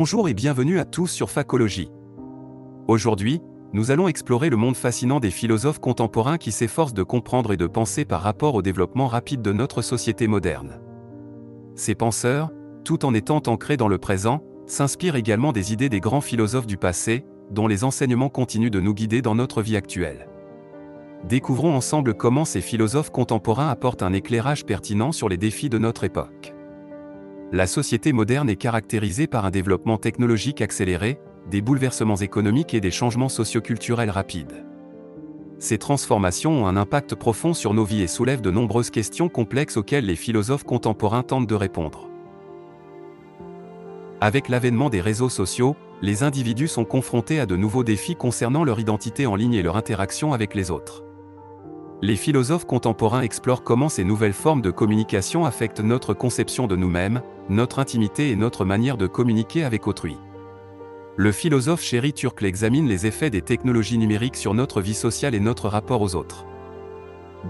Bonjour et bienvenue à tous sur Facologie. Aujourd'hui, nous allons explorer le monde fascinant des philosophes contemporains qui s'efforcent de comprendre et de penser par rapport au développement rapide de notre société moderne. Ces penseurs, tout en étant ancrés dans le présent, s'inspirent également des idées des grands philosophes du passé, dont les enseignements continuent de nous guider dans notre vie actuelle. Découvrons ensemble comment ces philosophes contemporains apportent un éclairage pertinent sur les défis de notre époque. La société moderne est caractérisée par un développement technologique accéléré, des bouleversements économiques et des changements socioculturels rapides. Ces transformations ont un impact profond sur nos vies et soulèvent de nombreuses questions complexes auxquelles les philosophes contemporains tentent de répondre. Avec l'avènement des réseaux sociaux, les individus sont confrontés à de nouveaux défis concernant leur identité en ligne et leur interaction avec les autres. Les philosophes contemporains explorent comment ces nouvelles formes de communication affectent notre conception de nous-mêmes, notre intimité et notre manière de communiquer avec autrui. Le philosophe Sherry Turkle examine les effets des technologies numériques sur notre vie sociale et notre rapport aux autres.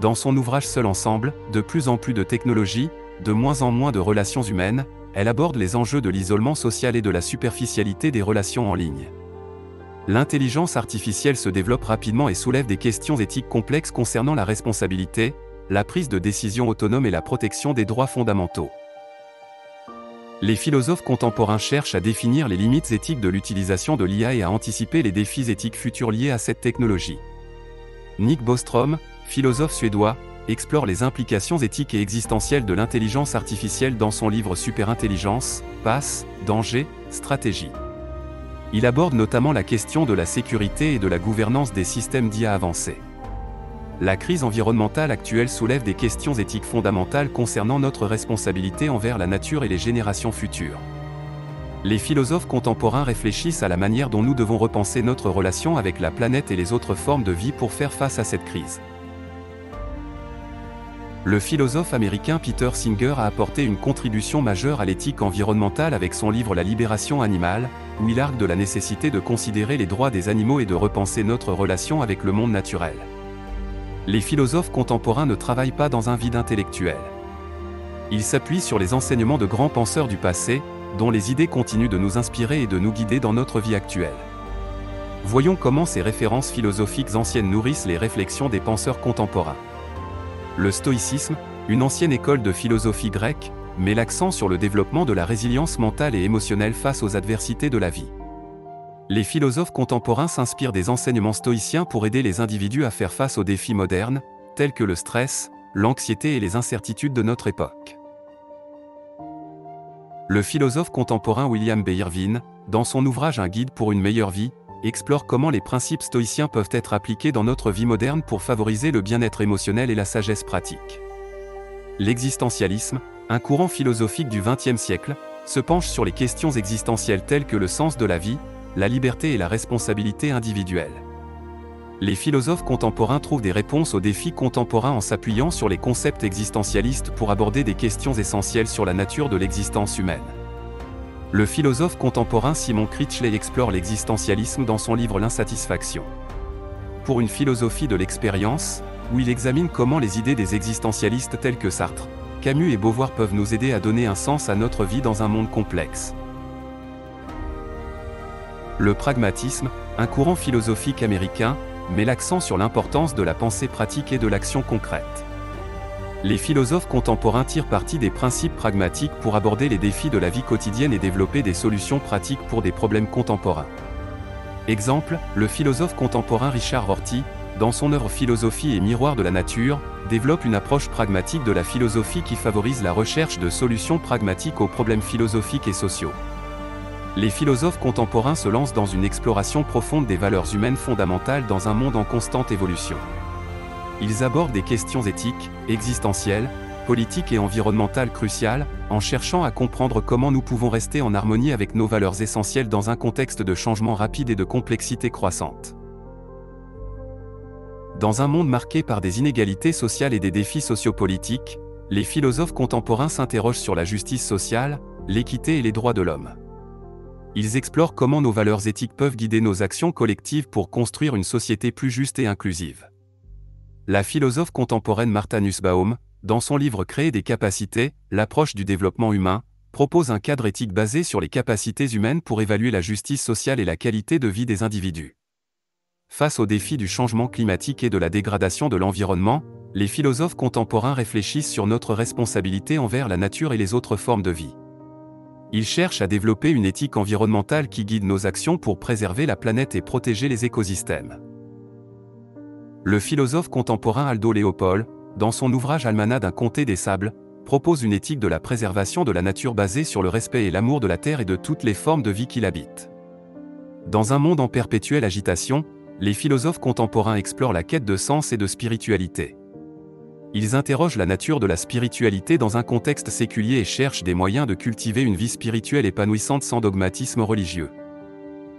Dans son ouvrage Seul ensemble, de plus en plus de technologies, de moins en moins de relations humaines, elle aborde les enjeux de l'isolement social et de la superficialité des relations en ligne. L'intelligence artificielle se développe rapidement et soulève des questions éthiques complexes concernant la responsabilité, la prise de décision autonome et la protection des droits fondamentaux. Les philosophes contemporains cherchent à définir les limites éthiques de l'utilisation de l'IA et à anticiper les défis éthiques futurs liés à cette technologie. Nick Bostrom, philosophe suédois, explore les implications éthiques et existentielles de l'intelligence artificielle dans son livre Superintelligence, Passe, Danger, Stratégie. Il aborde notamment la question de la sécurité et de la gouvernance des systèmes d'IA avancés. La crise environnementale actuelle soulève des questions éthiques fondamentales concernant notre responsabilité envers la nature et les générations futures. Les philosophes contemporains réfléchissent à la manière dont nous devons repenser notre relation avec la planète et les autres formes de vie pour faire face à cette crise. Le philosophe américain Peter Singer a apporté une contribution majeure à l'éthique environnementale avec son livre La libération animale, où il argue de la nécessité de considérer les droits des animaux et de repenser notre relation avec le monde naturel. Les philosophes contemporains ne travaillent pas dans un vide intellectuel. Ils s'appuient sur les enseignements de grands penseurs du passé, dont les idées continuent de nous inspirer et de nous guider dans notre vie actuelle. Voyons comment ces références philosophiques anciennes nourrissent les réflexions des penseurs contemporains. Le stoïcisme, une ancienne école de philosophie grecque, met l'accent sur le développement de la résilience mentale et émotionnelle face aux adversités de la vie. Les philosophes contemporains s'inspirent des enseignements stoïciens pour aider les individus à faire face aux défis modernes, tels que le stress, l'anxiété et les incertitudes de notre époque. Le philosophe contemporain William B. Irvine, dans son ouvrage Un guide pour une meilleure vie, explore comment les principes stoïciens peuvent être appliqués dans notre vie moderne pour favoriser le bien-être émotionnel et la sagesse pratique. L'existentialisme, un courant philosophique du XXe siècle, se penche sur les questions existentielles telles que le sens de la vie, la liberté et la responsabilité individuelle. Les philosophes contemporains trouvent des réponses aux défis contemporains en s'appuyant sur les concepts existentialistes pour aborder des questions essentielles sur la nature de l'existence humaine. Le philosophe contemporain Simon Critchley explore l'existentialisme dans son livre L'insatisfaction. Pour une philosophie de l'expérience, où il examine comment les idées des existentialistes tels que Sartre, Camus et Beauvoir peuvent nous aider à donner un sens à notre vie dans un monde complexe. Le pragmatisme, un courant philosophique américain, met l'accent sur l'importance de la pensée pratique et de l'action concrète. Les philosophes contemporains tirent parti des principes pragmatiques pour aborder les défis de la vie quotidienne et développer des solutions pratiques pour des problèmes contemporains. Exemple, le philosophe contemporain Richard Rorty, dans son œuvre Philosophie et miroir de la nature, développe une approche pragmatique de la philosophie qui favorise la recherche de solutions pragmatiques aux problèmes philosophiques et sociaux. Les philosophes contemporains se lancent dans une exploration profonde des valeurs humaines fondamentales dans un monde en constante évolution. Ils abordent des questions éthiques, existentielles, politiques et environnementales cruciales, en cherchant à comprendre comment nous pouvons rester en harmonie avec nos valeurs essentielles dans un contexte de changement rapide et de complexité croissante. Dans un monde marqué par des inégalités sociales et des défis sociopolitiques, les philosophes contemporains s'interrogent sur la justice sociale, l'équité et les droits de l'homme. Ils explorent comment nos valeurs éthiques peuvent guider nos actions collectives pour construire une société plus juste et inclusive. La philosophe contemporaine Martha Nussbaum, dans son livre Créer des capacités, l'approche du développement humain, propose un cadre éthique basé sur les capacités humaines pour évaluer la justice sociale et la qualité de vie des individus. Face aux défis du changement climatique et de la dégradation de l'environnement, les philosophes contemporains réfléchissent sur notre responsabilité envers la nature et les autres formes de vie. Ils cherchent à développer une éthique environnementale qui guide nos actions pour préserver la planète et protéger les écosystèmes. Le philosophe contemporain Aldo Leopold, dans son ouvrage Almanach d'un comté des sables, propose une éthique de la préservation de la nature basée sur le respect et l'amour de la Terre et de toutes les formes de vie qui l'habitent. Dans un monde en perpétuelle agitation, les philosophes contemporains explorent la quête de sens et de spiritualité. Ils interrogent la nature de la spiritualité dans un contexte séculier et cherchent des moyens de cultiver une vie spirituelle épanouissante sans dogmatisme religieux.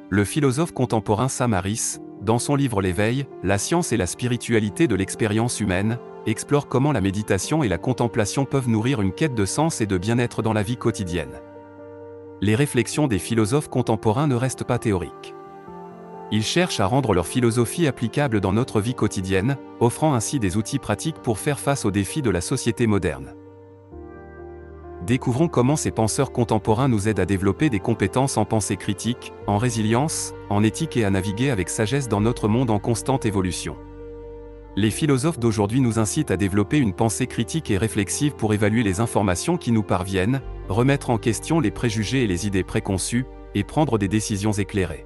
Le philosophe contemporain Sam Harris, dans son livre L'éveil, la science et la spiritualité de l'expérience humaine, explore comment la méditation et la contemplation peuvent nourrir une quête de sens et de bien-être dans la vie quotidienne. Les réflexions des philosophes contemporains ne restent pas théoriques. Ils cherchent à rendre leur philosophie applicable dans notre vie quotidienne, offrant ainsi des outils pratiques pour faire face aux défis de la société moderne. Découvrons comment ces penseurs contemporains nous aident à développer des compétences en pensée critique, en résilience, en éthique et à naviguer avec sagesse dans notre monde en constante évolution. Les philosophes d'aujourd'hui nous incitent à développer une pensée critique et réflexive pour évaluer les informations qui nous parviennent, remettre en question les préjugés et les idées préconçues, et prendre des décisions éclairées.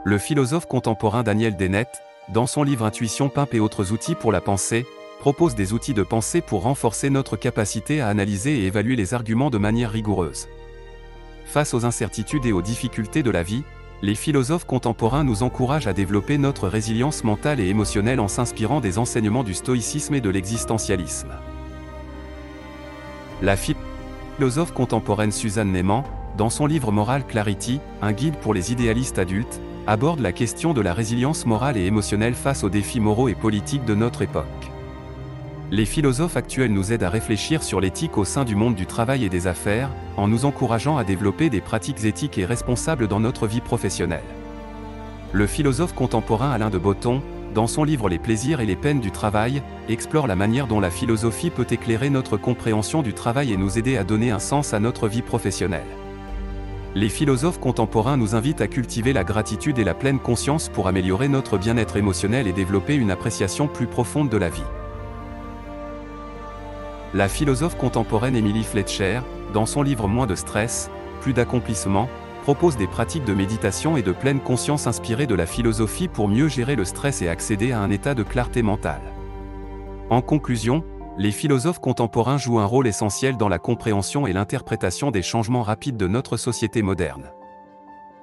Le philosophe contemporain Daniel Dennett, dans son livre Intuition, Pimp et autres outils pour la pensée, propose des outils de pensée pour renforcer notre capacité à analyser et évaluer les arguments de manière rigoureuse. Face aux incertitudes et aux difficultés de la vie, les philosophes contemporains nous encouragent à développer notre résilience mentale et émotionnelle en s'inspirant des enseignements du stoïcisme et de l'existentialisme. La philosophe contemporaine Suzanne Neiman, dans son livre Moral Clarity, un guide pour les idéalistes adultes, aborde la question de la résilience morale et émotionnelle face aux défis moraux et politiques de notre époque. Les philosophes actuels nous aident à réfléchir sur l'éthique au sein du monde du travail et des affaires, en nous encourageant à développer des pratiques éthiques et responsables dans notre vie professionnelle. Le philosophe contemporain Alain de Botton, dans son livre Les plaisirs et les peines du travail, explore la manière dont la philosophie peut éclairer notre compréhension du travail et nous aider à donner un sens à notre vie professionnelle. Les philosophes contemporains nous invitent à cultiver la gratitude et la pleine conscience pour améliorer notre bien-être émotionnel et développer une appréciation plus profonde de la vie. La philosophe contemporaine Emily Fletcher, dans son livre Moins de stress, plus d'accomplissement, propose des pratiques de méditation et de pleine conscience inspirées de la philosophie pour mieux gérer le stress et accéder à un état de clarté mentale. En conclusion, les philosophes contemporains jouent un rôle essentiel dans la compréhension et l'interprétation des changements rapides de notre société moderne.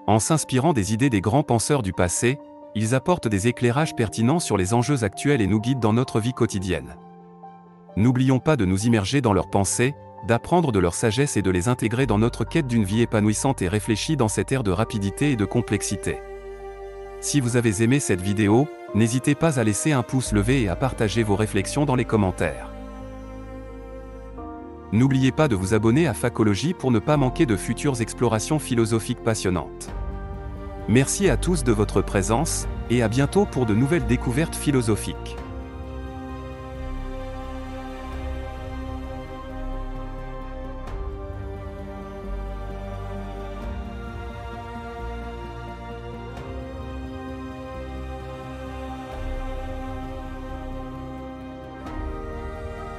En s'inspirant des idées des grands penseurs du passé, ils apportent des éclairages pertinents sur les enjeux actuels et nous guident dans notre vie quotidienne. N'oublions pas de nous immerger dans leurs pensées, d'apprendre de leur sagesse et de les intégrer dans notre quête d'une vie épanouissante et réfléchie dans cette ère de rapidité et de complexité. Si vous avez aimé cette vidéo, n'hésitez pas à laisser un pouce levé et à partager vos réflexions dans les commentaires. N'oubliez pas de vous abonner à Facologie pour ne pas manquer de futures explorations philosophiques passionnantes. Merci à tous de votre présence, et à bientôt pour de nouvelles découvertes philosophiques.